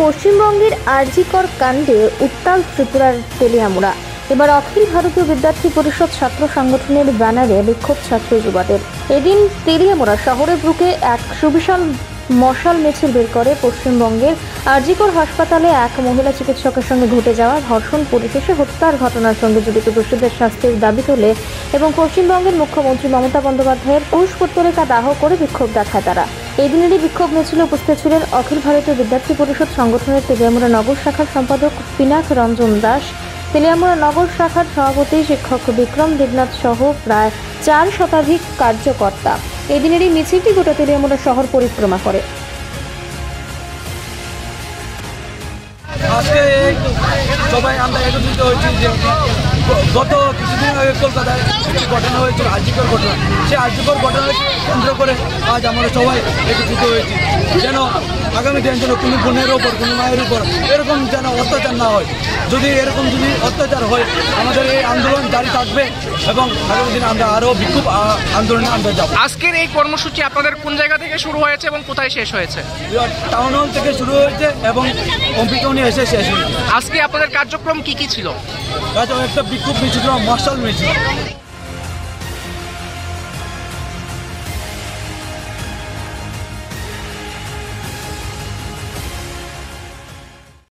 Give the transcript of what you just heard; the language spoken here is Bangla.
পশ্চিমবঙ্গের আরজিকর কাণ্ডে উত্তাল ত্রিপুরার তেলিয়ামুড়া। এবার অখিল ভারতীয় বিদ্যার্থী পরিষদ ছাত্র সংগঠনের ব্যানারে বিক্ষোভ ছাত্র যুবাদের। এদিন তেলিয়ামুড়া শহরের বুকে এক সুবিশাল মশাল মিছিল বের করে পশ্চিমবঙ্গের আরজিকর হাসপাতালে এক মহিলা চিকিৎসকের সঙ্গে ঘটে যাওয়া ধর্ষণ পরিশেষে হত্যার ঘটনার সঙ্গে জড়িত দোষীদের শাস্তির দাবি তোলে এবং পশ্চিমবঙ্গের মুখ্যমন্ত্রী মমতা বন্দ্যোপাধ্যায়ের পুষ্পোত্তরিকা দাহ করে বিক্ষোভ দেখায় তারা। এই দিনেরই বিক্ষোভ মিছিলে উপস্থিত ছিলেন অখিল ভারতীয় বিদ্যার্থী পরিষদ সংগঠনের তেলিয়ামুড়া নগর শাখার সম্পাদক পিনাক রঞ্জন দাস, তেলিয়ামুড়া নগর শাখার সভাপতি শিক্ষক বিক্রম দেবনাথ সহ প্রায় 4 শতাধিক কার্যকর্তা। এই দিনের এই মিছিলটি গোটা তেলিয়ামুড়া শহর পরিক্রমা করে। আজকে সবাই আমরা একত্রিত হয়েছি যে গত কিছুদিন আগে কলকাতায় একটি ঘটনা হয়েছিল, আরজিকর ঘটনা। সেই আরজিকর ঘটনাকে কেন্দ্র করে আজ আমরা সবাই একত্রিত হয়েছি যেন আগামী দিন যেন কোনো বোনের ওপর, কোনো মায়ের উপর এরকম যেন অত্যাচার না হয়। যদি এরকম অত্যাচার হয় আমাদের এই আন্দোলন জারি থাকবে এবং আগামী দিন আমরা আরও বিক্ষোভ আন্দোলনে আমরা যাব। আজকের এই কর্মসূচি আপনাদের কোন জায়গা থেকে শুরু হয়েছে এবং কোথায় শেষ হয়েছে? টাউন হল থেকে শুরু হয়েছে এবং কম্পিউটার এসে শেষ হয়েছে। আজকে আপনাদের কার্যক্রম কি ছিল? একটা বিক্ষোভ মিছিল, মশাল মিছিল।